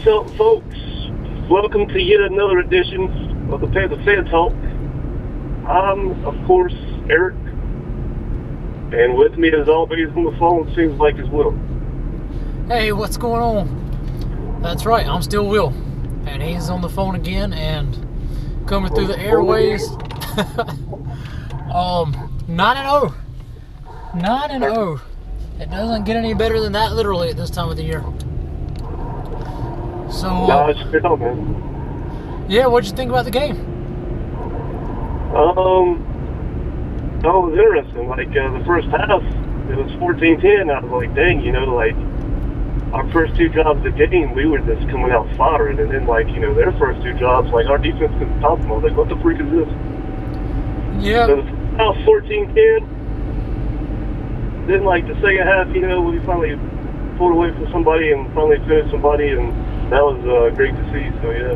What's up, folks? Welcome to yet another edition of the Panther Fan Talk. I'm, of course, Eric, and with me, as always, on the phone seems like is Will. Hey, what's going on? That's right, I'm still Will, and he's on the phone again and coming through the airways. 9-0. 9-0. It doesn't get any better than that, literally, at this time of the year. So, No, it's good, man. Yeah, what'd you think about the game? That was interesting. Like, the first half, it was 14-10. I was like, dang, like, our first two drives of the game, we were just coming out firing. And then, like, their first two drives, like, our defense couldn't stop them. I was like, what the freak is this? Yeah. So, now 14-10. Then, like, the second half, we finally pulled away from somebody and finally finished somebody, and that was great to see, so yeah.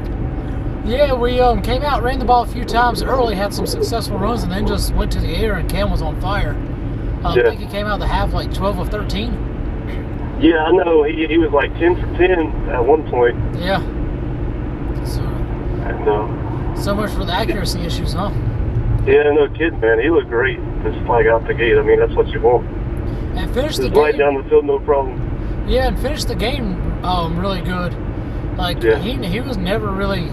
Yeah, we came out, ran the ball a few times early, had some successful runs, and then just went to the air, and Cam was on fire. I think he came out of the half like 12 of 13. Yeah, I know. He was like 10 for 10 at one point. Yeah. So, And, so much for the accuracy issues, huh? Yeah, no kidding, man. He looked great, just like out the gate. I mean, that's what you want. And finished the just game. right down the field, no problem. Yeah, and finished the game really good. Like, he was never really,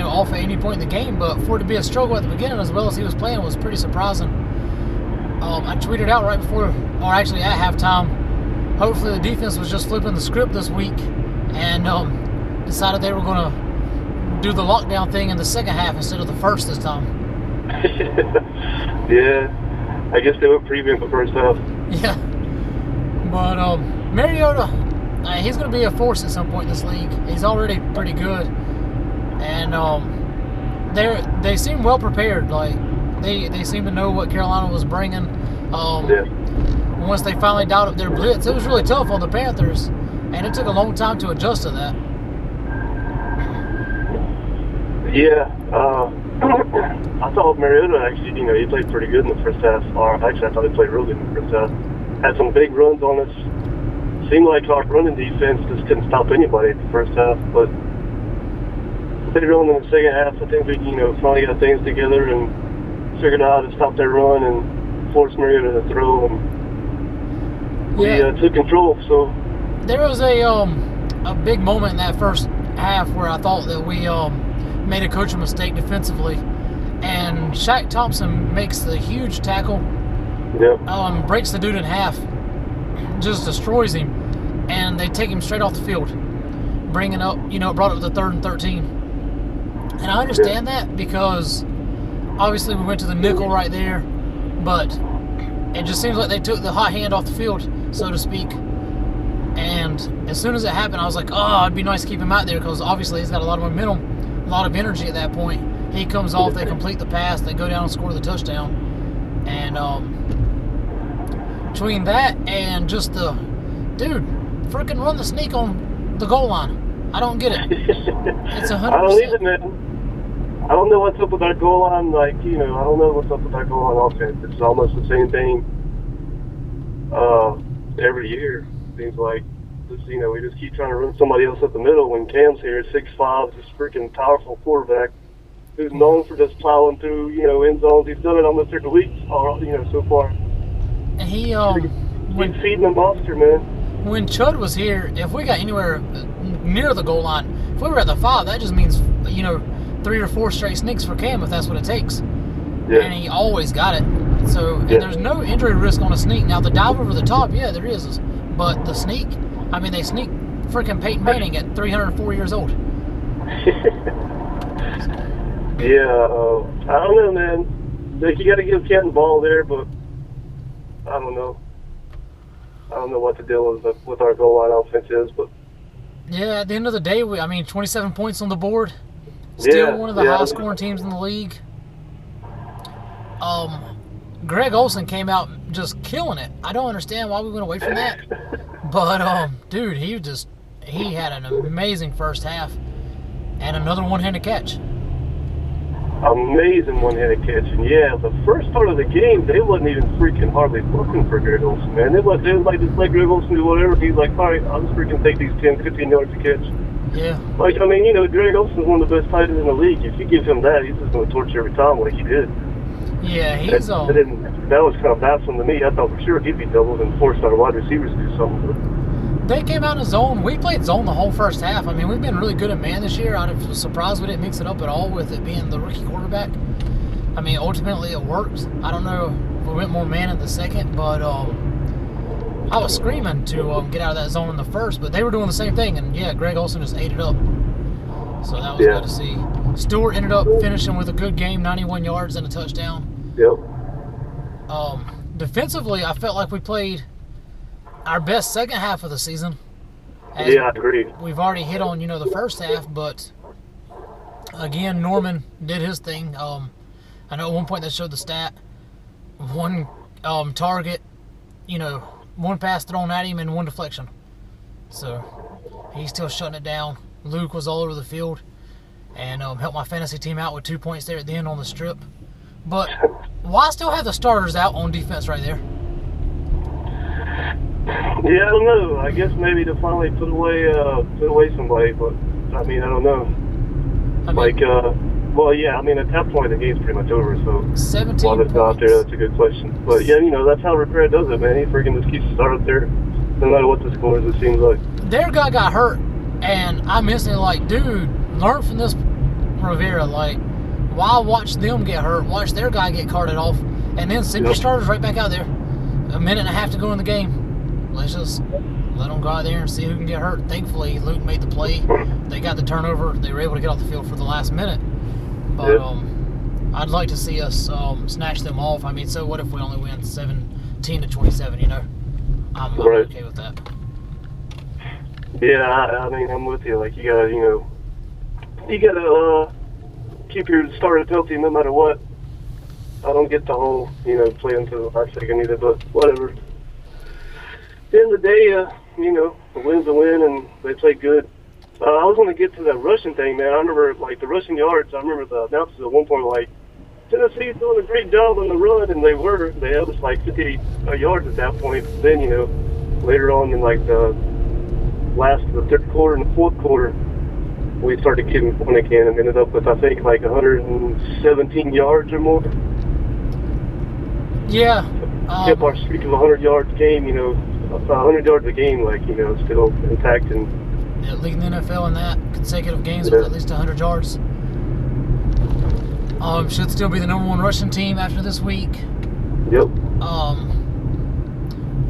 off at any point in the game, but for it to be a struggle at the beginning as well as he was playing was pretty surprising. I tweeted out right before, or actually at halftime, hopefully the defense was just flipping the script this week and decided they were going to do the lockdown thing in the second half instead of the first this time. Yeah, I guess they were previewing the first half. Yeah, but Mariota, he's going to be a force at some point in this league. He's already pretty good, and they seem well prepared. Like they seem to know what Carolina was bringing. Once they finally dialed up their blitz, it was really tough on the Panthers, and it took a long time to adjust to that. Yeah, I thought Mariota actually, he played pretty good in the first half. Or actually, I thought he played really good in the first half. Had some big runs on us. Seemed like our running defense just couldn't stop anybody in the first half. But later on in the second half, I think we, finally got things together and figured out how to stop that run and force Mariota to throw. And we took control. So there was a big moment in that first half where I thought that we made a coaching mistake defensively, and Shaq Thompson makes the huge tackle. Yep. Breaks the dude in half, just destroys him, and they take him straight off the field, bringing up, brought up the 3rd and 13. And I understand that because obviously we went to the nickel right there, but it just seems like they took the hot hand off the field, so to speak. And as soon as it happened, I was like, oh, it'd be nice to keep him out there because obviously he's got a lot of momentum, a lot of energy at that point. He comes off, they complete the pass, they go down and score the touchdown. And between that and just the dude, freaking run the sneak on the goal line. I don't get it. It's 100%. I don't either, man. I don't know what's up with our goal line. Like, I don't know what's up with our goal line offense. It's almost the same thing every year. Seems like, we just keep trying to run somebody else up the middle when Cam's here, 6'5", this freaking powerful quarterback who's known for just plowing through, end zones. He's done it almost every week, so far. And he's feeding the monster, man. When Chud was here, if we got anywhere near the goal line, if we were at the 5, that just means, 3 or 4 straight sneaks for Cam if that's what it takes. Yeah. And he always got it. So, and there's no injury risk on a sneak. Now, the dive over the top, yeah, there is. But the sneak, they sneak freaking Peyton Manning at 304 years old. Yeah, I don't know, man. Like, you got to give Cam the ball there, but I don't know. I don't know what the deal is with our goal line offense is, but yeah, at the end of the day, 27 points on the board. Still one of the highest scoring teams in the league. Greg Olsen came out just killing it. I don't understand why we went away from that. But dude, he had an amazing first half and another one-handed catch. Amazing one-handed catch. And yeah, the first part of the game, they wasn't even freaking hardly looking for Greg Olsen, man. They was like, just let Greg Olsen do whatever. He's like, all right, I'll just freaking take these 10, 15 yards to catch. Yeah. Like, I mean, you know, Greg Olson's one of the best tight ends in the league. If you give him that, he's just going to torch every time like he did. Yeah, he's that was kind of baffling to me. I thought for sure he'd be doubled and force our wide receivers to do something. They came out in zone. We played zone the whole first half. I mean, we've been really good at man this year. I was surprised we didn't mix it up at all with it being the rookie quarterback. I mean, ultimately it worked. I don't know if we went more man in the second, but I was screaming to get out of that zone in the first, but they were doing the same thing, and yeah, Greg Olson just ate it up. So that was good to see. Stewart ended up finishing with a good game, 91 yards and a touchdown. Yep. Defensively, I felt like we played our best second half of the season. Yeah, I agree. We've already hit on, you know, the first half, but again, Norman did his thing. I know at one point they showed the stat. One target, you know, one pass thrown at him and one deflection. So he's still shutting it down. Luke was all over the field and helped my fantasy team out with 2 points there at the end on the strip. But why still have the starters out on defense right there? Yeah, I don't know. I guess maybe to finally put away somebody, but I mean, I don't know. I mean, well, yeah, I mean, at that point the game's pretty much over. So 17 while they're not out there, that's a good question. But yeah, you know, that's how Rivera does it, man. He freaking just keeps the start up there, no matter what the score is. It seems like their guy got hurt, and I'm instantly like, dude, learn from this Rivera. Like, why watch them get hurt? Watch their guy get carted off, and then send your starters right back out there. A minute and a half to go in the game. Let's just let them go out there and see who can get hurt. Thankfully, Luke made the play. They got the turnover. They were able to get off the field for the last minute. But I'd like to see us snatch them off. I mean, so what if we only win 17-27, you know? I'm okay with that. Yeah, I mean, I'm with you. Like, you gotta keep your starters healthy no matter what. I don't get the whole, play until the last second either, but whatever. At the end of the day, a win's a win, and they play good. I was going to get to that rushing thing, man. I remember, the rushing yards. I remember the announcers at one point were like, Tennessee's doing a great job on the run, and they were. They had us 50 yards at that point. Then, later on in the third quarter and the fourth quarter, we started getting point again and ended up with, I think, 117 yards or more. Yeah. Kept our streak of 100 yards game, 100 yards a game, still intact. And yeah, leading the NFL in that, consecutive games with at least 100 yards. Should still be the #1 rushing team after this week. Yep. I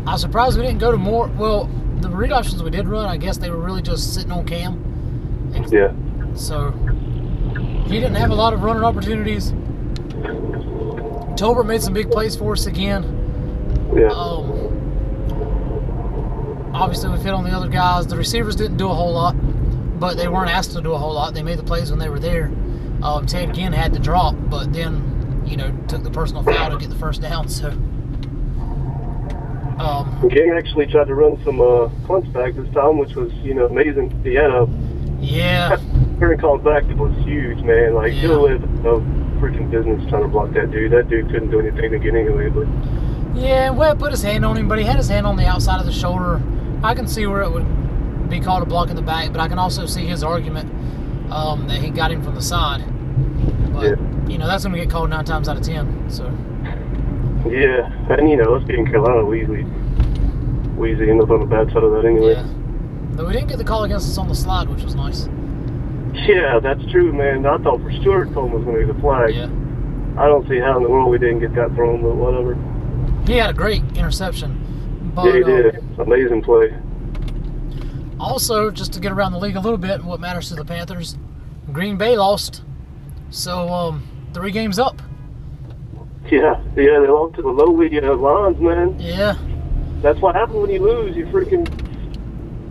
was surprised we didn't go to more. Well, the read options we did run, I guess they were really just sitting on Cam. Yeah. So he didn't have a lot of running opportunities. Tolbert made some big plays for us again. Yeah. Obviously, we fit on the other guys. The receivers didn't do a whole lot, but they weren't asked to do a whole lot. They made the plays when they were there. Ted Ginn had to drop, but then, took the personal foul to get the first down. So, Ginn actually tried to run some punts back this time, which was, amazing. He had a turn call back that was huge, man. He'll have no freaking business trying to block that dude. That dude couldn't do anything to get anyway, but. Yeah, Webb put his hand on him, but he had his hand on the outside of the shoulder. I can see where it would be called a block in the back, but I can also see his argument that he got him from the side. But, that's going to get called 9 times out of 10. So. Yeah, and, us being Carolina, Weezy ended up on the bad side of that anyway. Yeah. But we didn't get the call against us on the slide, which was nice. Yeah, that's true, man. I thought for sure Coleman was going to get the flag. Yeah. I don't see how in the world we didn't get that thrown, but whatever. He had a great interception. But, yeah, he did. Amazing play. Also, just to get around the league a little bit, what matters to the Panthers, Green Bay lost. So, 3 games up. Yeah, they lost to the lowly Lions, man. Yeah. That's what happens when you lose. You freaking,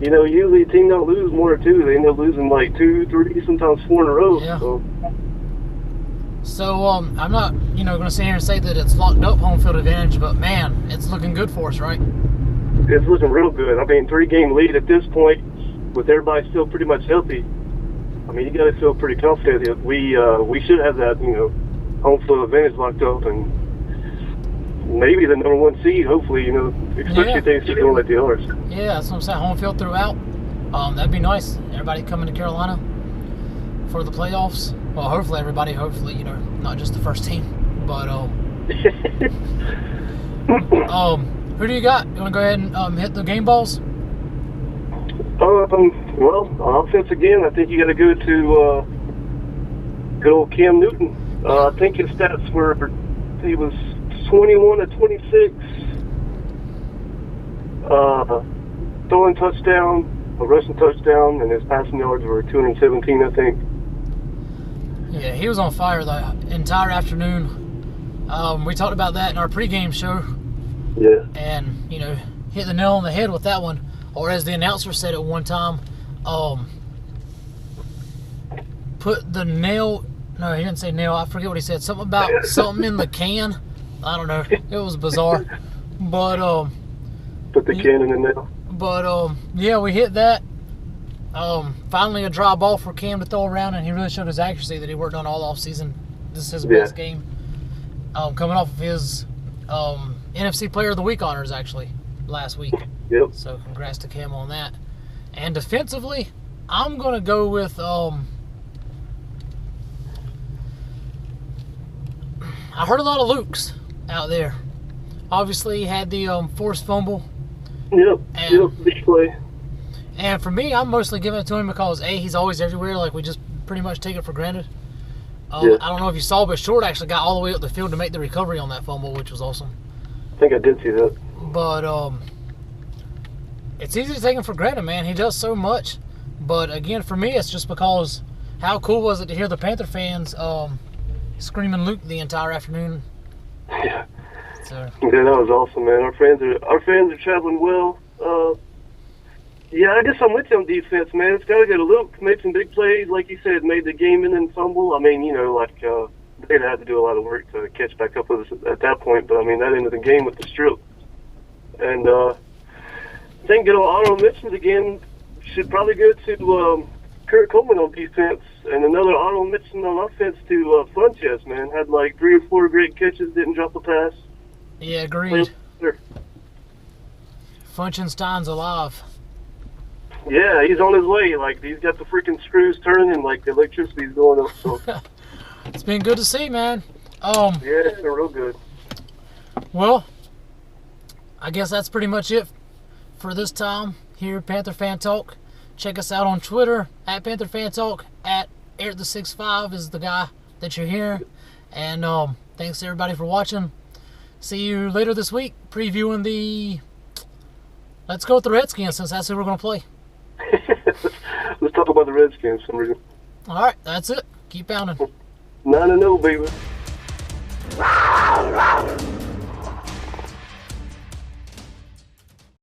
usually a team don't lose 1 or 2. They end up losing 2, 3, sometimes 4 in a row. Yeah. So, I'm not, going to sit here and say that it's locked up home field advantage, but man, it's looking good for us, right? It's looking real good. I mean, 3-game lead at this point, with everybody still pretty much healthy. I mean, you got to feel pretty confident that we should have that, home field advantage locked up, and maybe the #1 seed, hopefully, especially if things keep going like they are. Yeah, that's what I'm saying. Home field throughout. That'd be nice. Everybody coming to Carolina for the playoffs. Well, hopefully everybody. Hopefully, not just the first team. But who do you got? You want to go ahead and hit the game balls? Well, on offense again, I think you got to go to good old Cam Newton. I think his stats were he was 21 to 26, throwing touchdown, a rushing touchdown, and his passing yards were 217, I think. Yeah, he was on fire the entire afternoon. We talked about that in our pregame show. Yeah. And, hit the nail on the head with that one. Or as the announcer said at one time, put the nail... No, he didn't say nail. I forget what he said. Something about something in the can. I don't know. It was bizarre. But, put the can in the nail. But, yeah, we hit that. Finally a dry ball for Cam to throw around, and he really showed his accuracy that he worked on all offseason. This is his best game. Coming off of his NFC Player of the Week honors, actually, last week. Yep. So congrats to Cam on that. And defensively, I'm going to go with... I heard a lot of Lukes out there. Obviously, he had the forced fumble. Yep. Big play. And for me, I'm mostly giving it to him because, A, he's always everywhere. Like, we just pretty much take it for granted. I don't know if you saw, but Short actually got all the way up the field to make the recovery on that fumble, which was awesome. I think I did see that. But it's easy to take him for granted, man. He does so much. But, again, for me, it's just because how cool was it to hear the Panther fans screaming Luke the entire afternoon. Yeah. So. Yeah, that was awesome, man. Our fans are traveling well. Yeah, I guess I'm with you on defense, man. It's got to go to Luke. Made some big plays, like you said, made the game-ending fumble. I mean, they'd have to do a lot of work to catch back up with us at that point. But, I mean, that ended the game with the strip. And I think good old Otto Mitchell again should probably go to Kurt Coleman on defense and another Otto Mitchell on offense to Funches, man. Had like 3 or 4 great catches, didn't drop a pass. Yeah, agreed. Funkenstein's alive. Yeah, he's on his way. Like, he's got the freaking screws turning and, like, the electricity's going up. So. It's been good to see, man. Yeah, it's been real good. Well, I guess that's pretty much it for this time here at Panther Fan Talk. Check us out on Twitter, at Panther Fan Talk, at Eric the65 is the guy that you're hearing. And thanks, everybody, for watching. See you later this week, previewing the... Let's go with the Redskins, since that's who we're going to play. Let's talk about the Redskins for some reason. All right, that's it. Keep pounding. 9-0, baby.